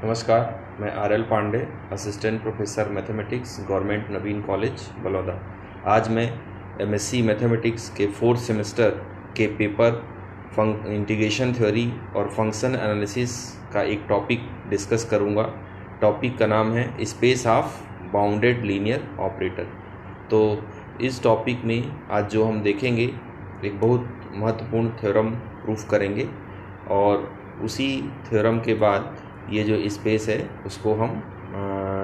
नमस्कार, मैं R L Pandey, assistant professor mathematics, government Naveen college Baloda. आज मैं एमएससी मैथमेटिक्स के फोर्थ सेमेस्टर के पेपर इंटीग्रेशन थ्योरी और फंक्शन एनालिसिस का एक टॉपिक डिस्कस करूंगा। टॉपिक का नाम है space of bounded linear operator. तो इस टॉपिक में आज जो हम देखेंगे एक बहुत महत्वपूर्ण थ्योरम प्रूफ करेंगे और उसी थ्योरम के बाद ये जो स्पेस है उसको हम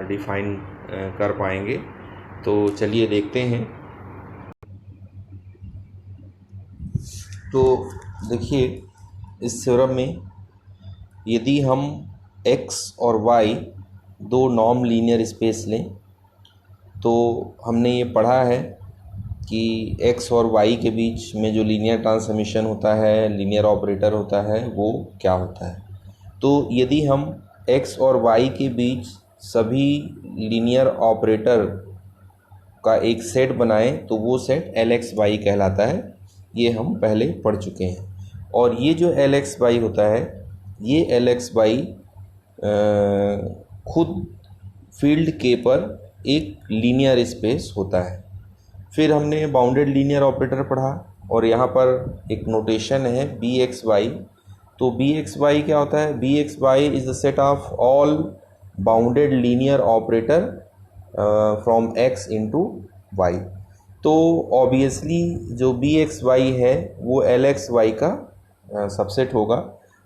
डिफाइन कर पाएंगे। तो चलिए देखते हैं। तो देखिए, इस थ्योरम में यदि हम x और y दो नॉन लीनियर स्पेस लें तो हमने ये पढ़ा है कि x और y के बीच में जो लीनियर ट्रांसफॉर्मेशन होता है, लीनियर ऑपरेटर होता है, वो क्या होता है। तो यदि हम x और y के बीच सभी लीनियर ऑपरेटर का एक सेट बनाएं तो वो सेट LXY कहलाता है। ये हम पहले पढ़ चुके हैं। और ये जो LXY होता है, ये LXY खुद फील्ड के पर एक लीनियर स्पेस होता है। फिर हमने बाउंडेड लीनियर ऑपरेटर पढ़ा और यहाँ पर एक नोटेशन है BXY। तो BXY क्या होता है? BXY is the set of all bounded linear operator from x into y। तो ऑब्वियसली जो BXY है वो LXY का सबसेट होगा।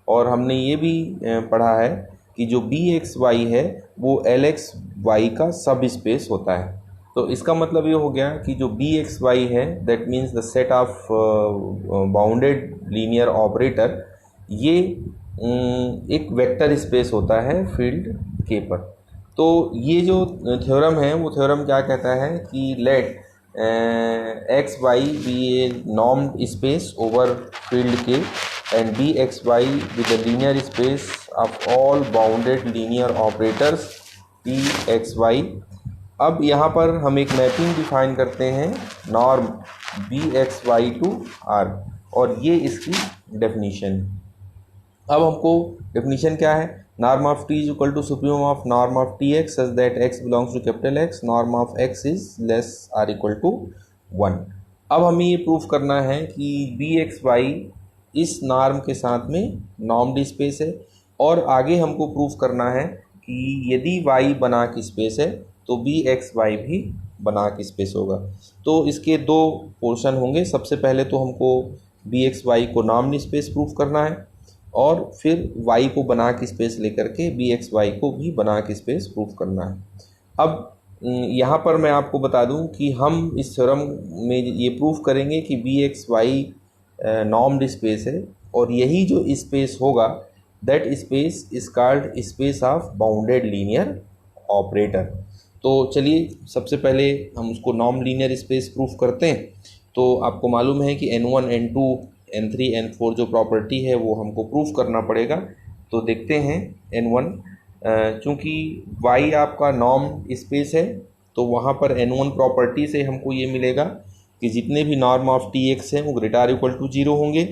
और हमने ये भी पढ़ा है कि जो BXY है वो LXY का सब स्पेस होता है। तो इसका मतलब ये हो गया कि जो BXY है that means the set of bounded linear operator, ये एक वेक्टर स्पेस होता है फील्ड के पर। तो ये जो थ्योरम है वो थ्योरम क्या कहता है कि लेट XY बी ए नॉर्म्ड स्पेस ओवर फील्ड के and BXY with the linear space of all bounded linear operators PXY। अब यहाँ पर हम एक मैपिंग डिफाइन करते हैं नॉर्म BXY टू R, और ये इसकी डेफिनीशन। अब हमको डेफिनीशन क्या है? Norm of t is equal to supremum of norm of tx such that x belongs to capital X, norm of x is less or equal to 1। अब हमें ये प्रूफ करना है कि BXY इस नॉर्म के साथ में नॉर्म्ड स्पेस है, और आगे हमको प्रूफ करना है कि यदि y बना की स्पेस है तो BXY भी बना की स्पेस होगा। तो इसके दो पोर्शन होंगे। सबसे पहले तो हमको BXY को नॉर्म्ड स्पेस प्रूफ करना है और फिर y को बना की स्पेस लेकर के BXY को भी बना की स्पेस प्रूफ करना है। अब यहाँ पर मैं आपको बता दूं कि हम इस थ्योरम में ये प्रूफ करेंगे कि BXY नॉर्म्ड स्पेस है, और यही जो स्पेस होगा that space is called space of bounded linear operator. तो चलिए सबसे पहले हम उसको नॉर्म लीनियर स्पेस प्रूफ करते हैं। तो आपको मालूम है कि N1, N2, N3, N4 जो प्रॉपर्टी है वो हमको प्रूफ करना पड़ेगा। तो देखते हैं N1, चूँकि y आपका नॉर्म स्पेस है तो वहाँ पर N1 प्रॉपर्टी से हमको ये मिलेगा कि जितने भी नॉर्म ऑफ Tx हैं वो ग्रेटर इक्वल टू 0 होंगे।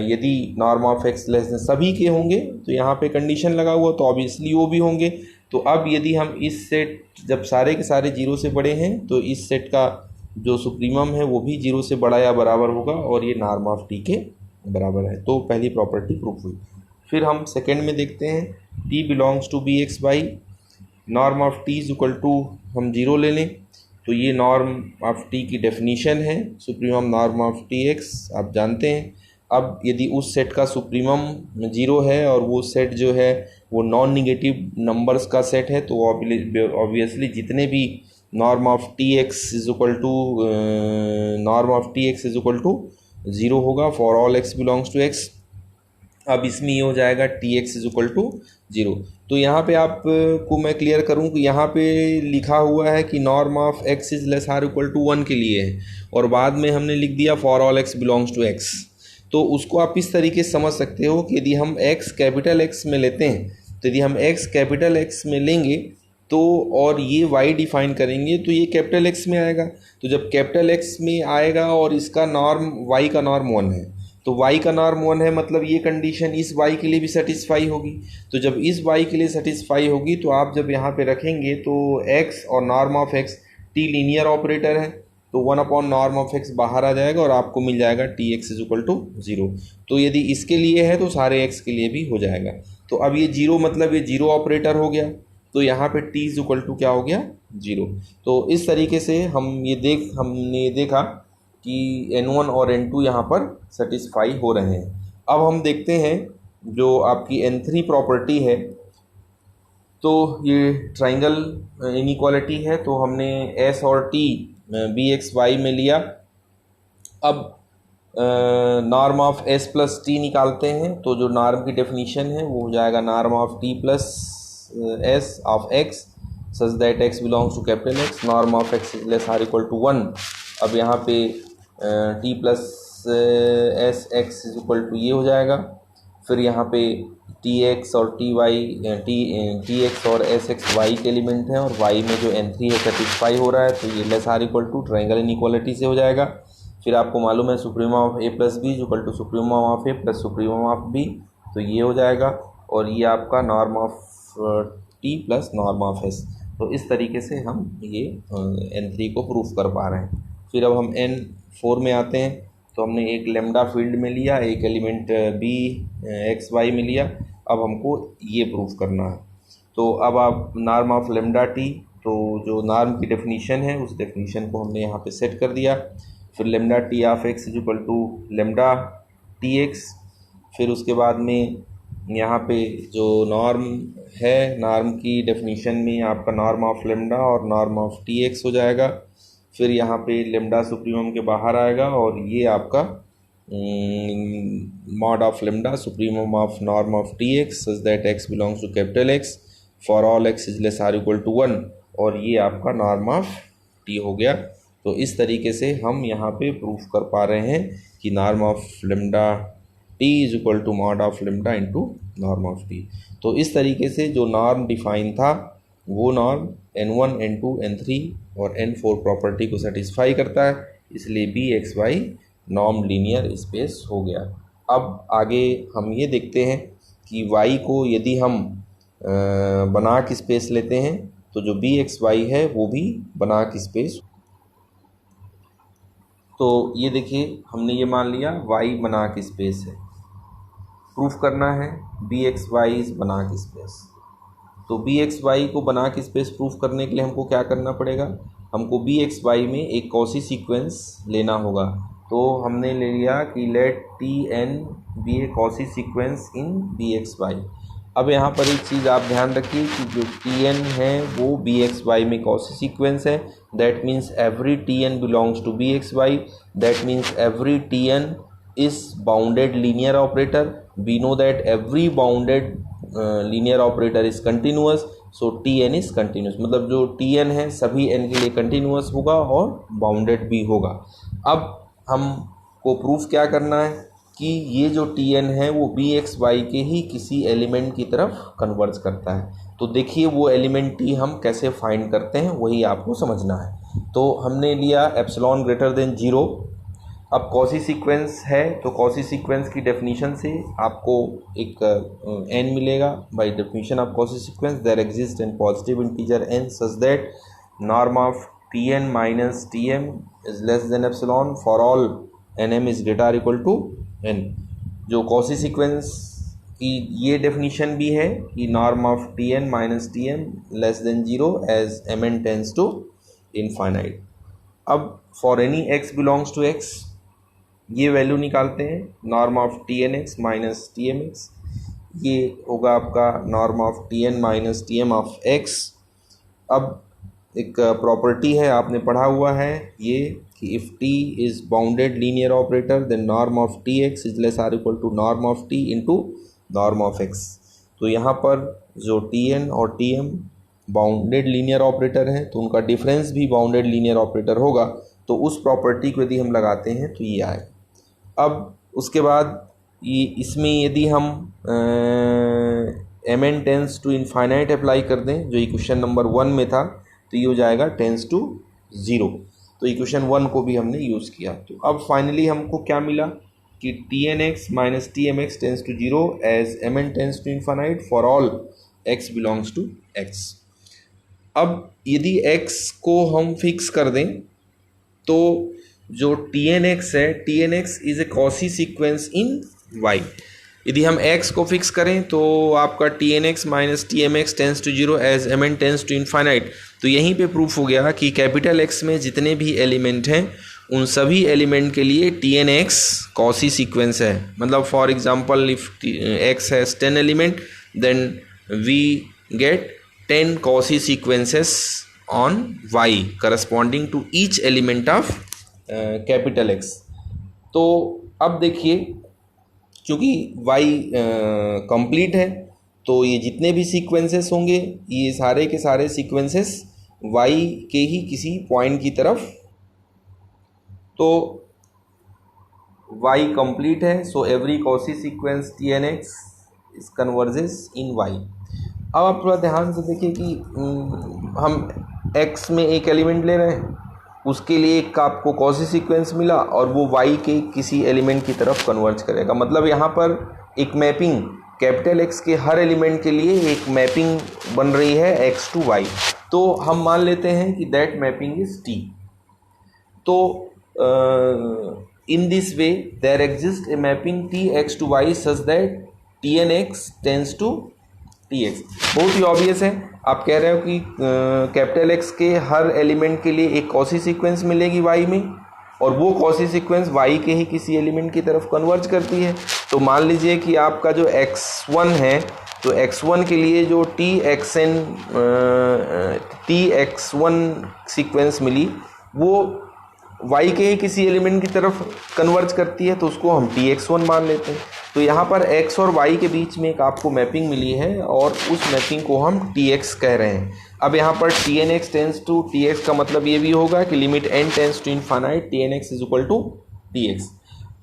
यदि norm of x less than सभी के होंगे तो यहाँ पे कंडीशन लगा हुआ तो ऑब्वियसली वो भी होंगे। तो अब यदि हम इस सेट, जब सारे के सारे 0 से बड़े हैं तो इस सेट का जो सुप्रीमम है वो भी 0 से बड़ा या बराबर होगा, और ये नॉर्म ऑफ t के बराबर है। तो पहली प्रॉपर्टी प्रूफ हुई। फिर हम सेकंड में देखते हैं t belongs to BXY, norm of t is equal to हम 0 ले लें तो ये नॉर्म ऑफ t की डेफिनीशन है सुप्रीमम नॉर्म ऑफ Tx, आप जानते हैं। अब यदि उस सेट का सुप्रीमम 0 है और वो सेट जो है वो नॉन निगेटिव नंबर्स का सेट है, तो ऑब्वियसली जितने भी norm of Tx is equal to norm of Tx is equal to 0 होगा for all x belongs to x। अब इसमें ये हो जाएगा Tx इज इक्वल टू 0। तो यहाँ पे आपको मैं क्लियर करूँ कि यहाँ पे लिखा हुआ है कि norm of x is less or equal to 1 के लिए है, और बाद में हमने लिख दिया for all x belongs to x। तो उसको आप इस तरीके से समझ सकते हो कि यदि हम x कैपिटल X में लेते हैं, तो यदि हम x कैपिटल X में लेंगे तो और ये y डिफाइन करेंगे तो ये कैपिटल X में आएगा। तो जब कैपिटल X में आएगा और इसका नॉर्म y का नॉर्म 1 है, तो y का नॉर्म 1 है, मतलब ये कंडीशन इस y के लिए भी सेटिस्फाई होगी। तो जब इस y के लिए सेटिस्फाई होगी तो आप जब यहाँ पे रखेंगे तो x और norm of x t linear operator है, तो 1 नॉर्म ऑफ x बाहर आ जाएगा और आपको मिल जाएगा T x is equal to 0। तो यदि इसके लिए है तो सारे x के लिए भी हो जाएगा। तो अब ये 0 मतलब ये 0 ऑपरेटर हो गया, तो यहाँ पे t इज इक्वल टू क्या हो गया 0। तो इस तरीके से हमने ये देखा कि n1 और n2 यहाँ पर सेटिस्फाई हो रहे हैं। अब हम देखते हैं जो आपकी n3 प्रॉपर्टी है, तो ये ट्राइंगल इनइक्वालिटी है, तो हमने s और t बी एक्स वाई में लिया। अब norm of s plus T निकालते हैं, तो जो नॉर्म की डेफिनीशन है वो हो जाएगा norm of t plus s of x such that x belongs to capital X, norm of x is less or equal to 1। अब यहाँ पे t plus s x is equal to ये हो जाएगा, फिर यहाँ पे टी एक्स और टी एक्स और एस एक्स वाई के एलिमेंट हैं और वाई में जो n3 है सेटिस्फाई हो रहा है, तो ये less or equal to triangle inequality से हो जाएगा। फिर आपको मालूम है supremum of a plus b equal to supremum of a plus supremum of b, तो ये हो जाएगा और ये आपका norm of t plus norm of s। तो इस तरीके से हम ये n3 को प्रूफ कर पा रहे हैं। फिर अब हम n4 में आते हैं, तो हमने एक लेमडा फील्ड में लिया, एक एलिमेंट बी एक्स वाई में लिया। अब हमको ये प्रूफ करना है, तो अब आप नॉर्म ऑफ लेमडा टी, तो जो नॉर्म की डेफिनीशन है उस डेफिनीशन को हमने यहाँ पे सेट कर दिया। फिर lambda t of x is equal to lambda t x. फिर उसके बाद में यहाँ पे जो नॉर्म है, नॉर्म की डेफिनीशन में आपका नॉर्म ऑफ लेमडा और नॉर्म ऑफ टी एक्स हो जाएगा। फिर यहाँ पे लेमडा सुप्रीमम के बाहर आएगा और ये आपका mod of lambda supremum of norm of T x such that x belongs to capital x for all x is less or equal to 1, और ये आपका नॉर्म ऑफ टी हो गया। तो इस तरीके से हम यहाँ पे प्रूफ कर पा रहे हैं कि norm of lambda t is equal to mod of lambda into norm of t. तो इस तरीके से जो नॉर्म डिफाइन था वो नॉर्म n1, n2, n3 और n4 प्रॉपर्टी को सेटिस्फाई करता है, इसलिए B X Y norm linear space हो गया। अब आगे हम ये देखते हैं कि y को यदि हम बनाक स्पेस लेते हैं तो जो बी एक्स वाई है वो भी बनाक स्पेस। तो ये देखिए हमने ये मान लिया y बनाक स्पेस है, प्रूफ करना है बी एक्स वाई इज बनाक स्पेस। तो बी एक्स वाई को बनाक स्पेस प्रूफ करने के लिए हमको क्या करना पड़ेगा, हमको बी एक्स वाई में एक कॉसी सीक्वेंस लेना होगा। तो हमने ले लिया कि let t n be a Cauchy sequence in B X Y. अब यहाँ पर एक चीज़ आप ध्यान रखिए कि जो टी एन है वो बी एक्स वाई में कॉसी सीक्वेंस है, that means every t n belongs to B X Y, that means every t n is bounded linear operator. We know that every bounded linear operator is continuous, so t n is continuous, मतलब जो t n है सभी N के लिए continuous होगा और bounded भी होगा। अब हमको प्रूफ क्या करना है कि ये जो टी एन है वो बी एक्स वाई के ही किसी एलिमेंट की तरफ कन्वर्ज करता है। तो देखिए वो एलिमेंट टी हम कैसे फाइंड करते हैं वही आपको समझना है। तो हमने लिया एप्सिलॉन ग्रेटर देन 0। अब कॉसी सीक्वेंस है तो कॉसी सीक्वेंस की डेफिनीशन से आपको एक n मिलेगा। By definition of Cauchy sequence there exist an positive integer n such that norm of T N minus T M is less than epsilon for all N M is greater और equal to n। जो Cauchy sequence की ये definition भी है कि norm of T N minus T M less than 0 as M N tends to infinite. अब for any x belongs to x ये value निकालते हैं, norm of T N x minus T m x, ये होगा आपका norm of T N minus T m of x. अब एक property है आपने पढ़ा हुआ है ये कि if t is bounded linear operator then norm of T x is less or equal to norm of t into norm of x. तो यहाँ पर जो टी एन और t m bounded linear operator हैं तो उनका डिफरेंस भी bounded linear operator होगा, तो उस प्रॉपर्टी को यदि हम लगाते हैं तो ये आए। अब उसके बाद ये इसमें यदि हम m N tends to infinite apply कर दें जो इक्वेशन नंबर 1 में था, तो ये हो जाएगा टेंस टू 0। तो इक्वेशन 1 को भी हमने यूज़ किया। तो अब फाइनली हमको क्या मिला कि t N x minus T m x tends to zero as M N tends to infinite for all x belongs to x. अब यदि x को हम फिक्स कर दें तो जो टी एन एक्स है, t N x is a Cauchy sequence in y। यदि हम x को फिक्स करें तो आपका t N x minus T m x tends to zero as M N tends to infinite. तो यहीं पे प्रूफ हो गया कि कैपिटल x में जितने भी एलिमेंट हैं उन सभी एलिमेंट के लिए t N x Cauchy sequence है। मतलब for example if x has 10 element then we get 10 Cauchy sequences on y corresponding to each element of capital X। तो अब देखिए क्योंकि y कंप्लीट है तो ये जितने भी सीक्वेंसेस होंगे ये सारे के सारे सीक्वेंसेस y के ही किसी पॉइंट की तरफ, तो y कंप्लीट है so every Cauchy sequence t N x is converges in y। अब आप थोड़ा ध्यान से देखिए कि हम x में एक एलिमेंट ले रहे हैं, उसके लिए एक का आपको Cauchy सीक्वेंस मिला और वो y के किसी एलिमेंट की तरफ कन्वर्ज करेगा। मतलब यहाँ पर एक मैपिंग कैपिटल X के हर एलिमेंट के लिए एक मैपिंग बन रही है x टू y। तो हम मान लेते हैं कि दैट मैपिंग इज t। तो in this way there exist a mapping t x to y such that t N x tends to T x. बहुत ही ऑब्वियस है, आप कह रहे हो कि कैपिटल एक्स के हर एलिमेंट के लिए एक Cauchy सीक्वेंस मिलेगी y में और वो Cauchy सीक्वेंस y के ही किसी एलिमेंट की तरफ कन्वर्ज करती है। तो मान लीजिए कि आपका जो x1 है तो x1 के लिए जो टी एक्स वन सीक्वेंस मिली वो y के ही किसी एलिमेंट की तरफ कन्वर्ज करती है तो उसको हम टी एक्स वन मान लेते हैं। तो यहाँ पर x और y के बीच में एक आपको मैपिंग मिली है और उस मैपिंग को हम tx कह रहे हैं। अब यहाँ पर t N x tends to T x का मतलब ये भी होगा कि limit n tends to infinite T N x is equal to T x.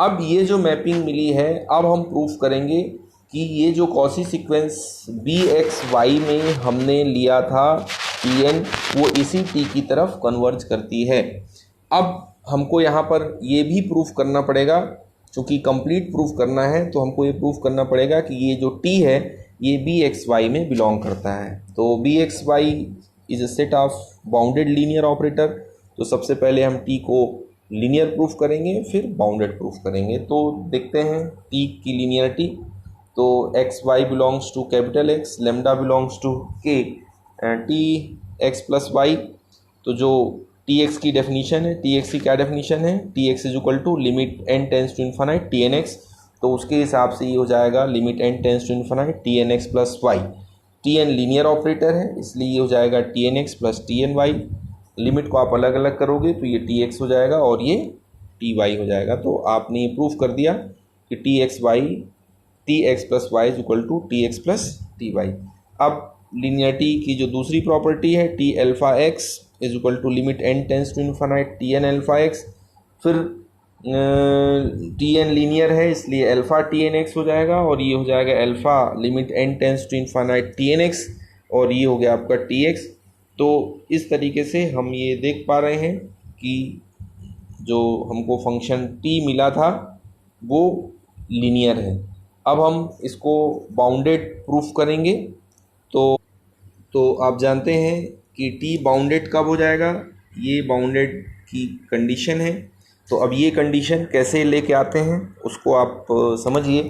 अब ये जो मैपिंग मिली है अब हम प्रूफ करेंगे कि ये जो Cauchy sequence B X Y में हमने लिया था टी एन वो इसी टी की तरफ कन्वर्ज करती है। अब हमको यहाँ पर ये भी प्रूफ करना पड़ेगा, चूँकि कंप्लीट प्रूफ करना है तो हमको ये प्रूफ करना पड़ेगा कि ये जो t है ये बी एक्स वाई में बिलोंग करता है। तो B X Y is a set of bounded linear operator. तो सबसे पहले हम t को लीनियर प्रूफ करेंगे फिर बाउंडेड प्रूफ करेंगे। तो देखते हैं t की लीनियरिटी। तो X Y belongs to capital X, lambda belongs to k, T X plus Y. तो जो टी एक्स की डेफिनीशन है, टी एक्स की क्या डेफिनीशन है, T x is equal to limit N tends to infinite T N X. तो उसके हिसाब से ये हो जाएगा limit N tends to infinite T N X plus Y. T N linear operator है इसलिए ये हो जाएगा T N X plus T N Y. Limit को आप अलग अलग करोगे तो ये टी एक्स हो जाएगा और ये टी वाई हो जाएगा। तो आपने ये प्रूफ कर दिया कि T X plus Y is equal to T X plus T Y. अब लीनियरिटी की जो दूसरी प्रॉपर्टी है T alpha X is equal to limit N tends to infinite T N alpha X. फिर टी एन लीनियर है इसलिए alpha T N x हो जाएगा और ये हो जाएगा alpha limit N tends to infinite T N X और ये हो गया आपका टी एक्स। तो इस तरीके से हम ये देख पा रहे हैं कि जो हमको फंक्शन t मिला था वो लीनियर है। अब हम इसको बाउंडेड प्रूफ करेंगे। तो आप जानते हैं कि t बाउंडेड कब हो जाएगा, ये बाउंडेड की कंडीशन है। तो अब ये कंडीशन कैसे लेके आते हैं उसको आप समझिए।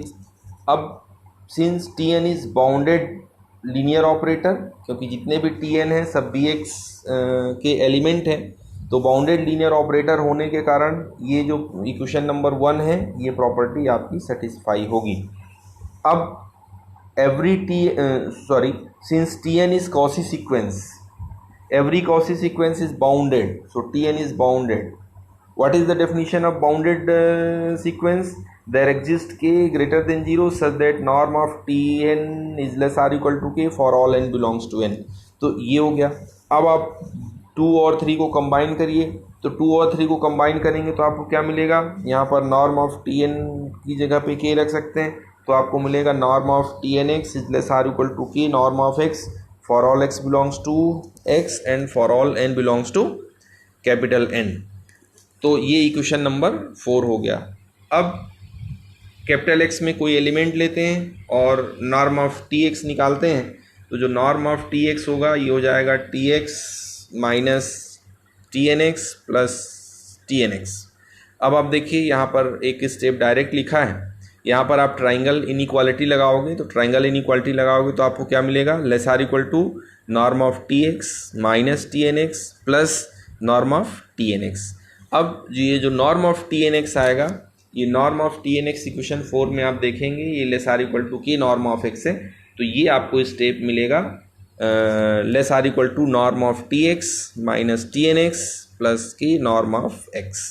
अब since T N is bounded linear operator, क्योंकि जितने भी टी एन हैं सब बी एक्स के एलिमेंट हैं, तो बाउंडेड लीनियर ऑपरेटर होने के कारण ये जो इक्वेशन नंबर 1 है ये प्रॉपर्टी आपकी सेटिस्फाई होगी। अब since Tn is Cauchy sequence, every Cauchy sequence is bounded, so Tn is bounded. What is the definition of bounded sequence? There exists k greater than 0 such that norm of Tn is less or equal to k for all n belongs to n। तो ये हो गया। अब आप 2 और 3 को combine करिए, तो 2 और 3 को कंबाइन करेंगे तो आपको क्या मिलेगा, यहाँ पर नॉर्म ऑफ Tn की जगह पे k रख सकते हैं तो आपको मिलेगा norm of T N x is less or equal to K norm of X for all x belongs to X and for all N belongs to capital N. तो ये इक्वेशन नंबर 4 हो गया। अब कैपिटल एक्स में कोई element लेते हैं और नॉर्म ऑफ टी एक्स निकालते हैं, तो जो नॉर्म ऑफ टी एक्स होगा ये हो जाएगा T X minus T N X plus T N X. अब आप देखिए यहाँ पर एक स्टेप डायरेक्ट लिखा है, यहाँ पर आप ट्राइंगल इनइक्वालिटी लगाओगे, तो ट्राइंगल इनइक्वालिटी लगाओगे तो आपको क्या मिलेगा, less or equal to norm of T X minus T N X plus norm of T N X. अब ये जो norm of T N X आएगा, ये norm of T N X equation 4 में आप देखेंगे ये less or equal to K norm of X है, तो ये आपको स्टेप मिलेगा less or equal to norm of T X minus T N X plus के नॉर्म ऑफ एक्स।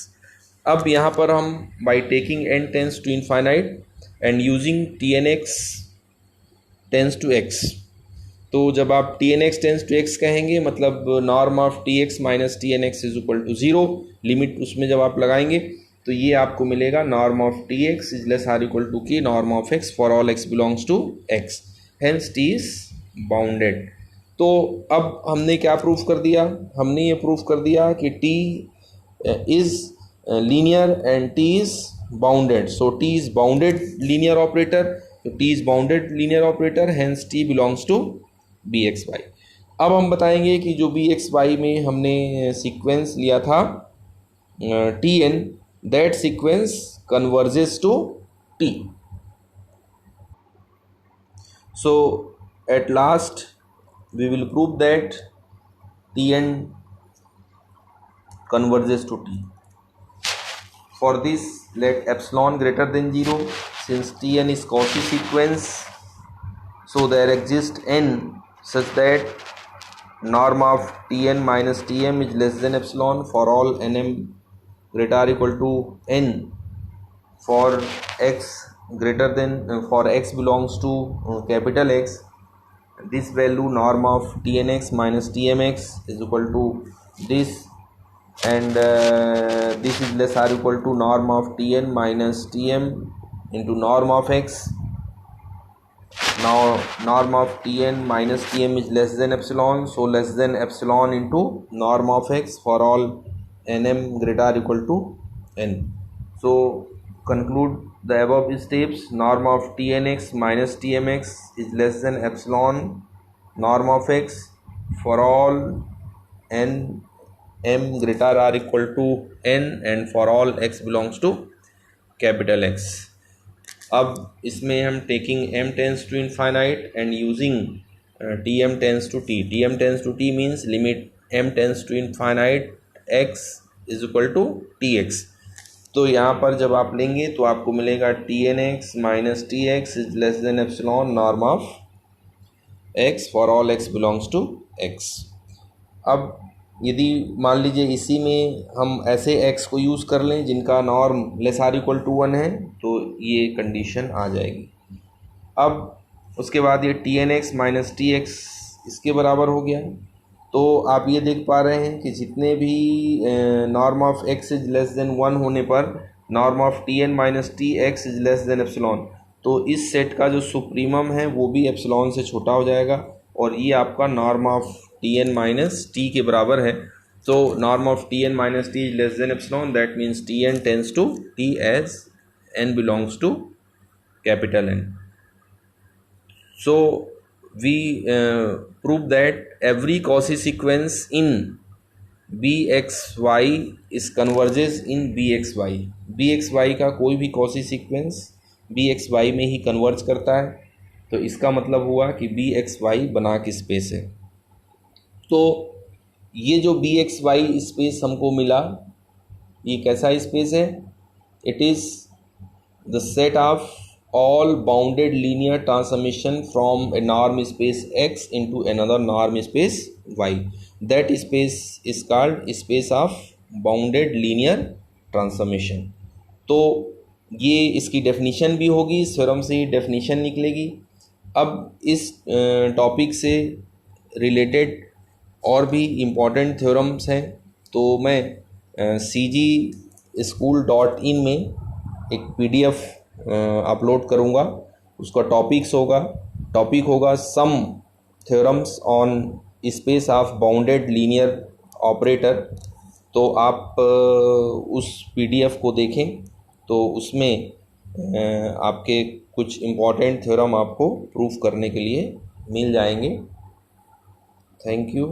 अब यहाँ पर हम by taking n tends to infinite and using T N x tends to X, तो जब आप T N x tends to X कहेंगे मतलब norm of T X minus T N x is equal to 0, limit उसमें जब आप लगाएंगे तो ये आपको मिलेगा norm of T x is less or equal to K norm of X for all x belongs to X, hence T is bounded. तो अब हमने क्या प्रूफ कर दिया, हमने ये प्रूफ कर दिया कि T is linear and t is bounded, so t is bounded linear operator, so t is bounded linear operator, hence t belongs to bxy। अब हम बताएंगे कि जो bxy में हमने सीक्वेंस लिया था tn, that sequence converges to t, so at last we will prove that tn converges to t। For this, let epsilon greater than 0, since Tn is Cauchy sequence, so there exists n such that norm of Tn minus Tm is less than epsilon for all nm greater or equal to n for x greater than for x belongs to capital X. This value norm of Tnx minus Tmx is equal to this, and this is less or equal to norm of Tn minus Tm into norm of x. Now norm of Tn minus Tm is less than epsilon, so less than epsilon into norm of x for all nm greater or equal to n. So conclude the above steps, norm of Tnx minus Tmx is less than epsilon norm of x for all n m greater or equal to n and for all x belongs to capital X। अब इसमें हम taking m tends to infinite and using tm tends to t, tm tends to t means limit m tends to infinite x is equal to tx, तो यहाँ पर जब आप लेंगे तो आपको मिलेगा tnx minus tx is less than epsilon norm of x for all x belongs to x। अब यदि मान लीजिए इसी में हम ऐसे x को यूज़ कर लें जिनका norm less or equal to 1 है, तो ये कंडीशन आ जाएगी। अब उसके बाद ये T N x minus T X इसके बराबर हो गया, तो आप ये देख पा रहे हैं कि जितने भी norm of x is less than 1 होने पर norm of T N minus T x is less than epsilon, तो इस सेट का जो सुप्रीमम है वो भी एप्सिलॉन से छोटा हो जाएगा और ये आपका norm of T N minus T के बराबर है। तो norm of T N minus T is less than epsilon, that means T N tends to T as N belongs to capital N. So we prove that every Cauchy sequence in B X Y is converges in B X Y, B X Y का कोई भी Cauchy sequence B X Y में ही converge करता है, तो इसका मतलब हुआ कि बी एक्स वाई बना की स्पेस है। तो ये जो बी एक्स वाई स्पेस हमको मिला, ये कैसा स्पेस है, it is the set of all bounded linear transformation from a norm space X into another norm space Y, that space is called space of bounded linear transformation. तो ये इसकी definition भी होगी, इस थ्योरम से definition निकलेगी। अब इस टॉपिक से रिलेटेड और भी इम्पॉर्टेंट थ्योरम्स हैं, तो मैं cgschool.in में एक PDF अपलोड करूँगा, उसका टॉपिक होगा some theorems on space of bounded linear operator. तो आप उस PDF को देखें, तो उसमें आपके कुछ इम्पॉर्टेंट थ्योरम आपको प्रूफ करने के लिए मिल जाएंगे। Thank you.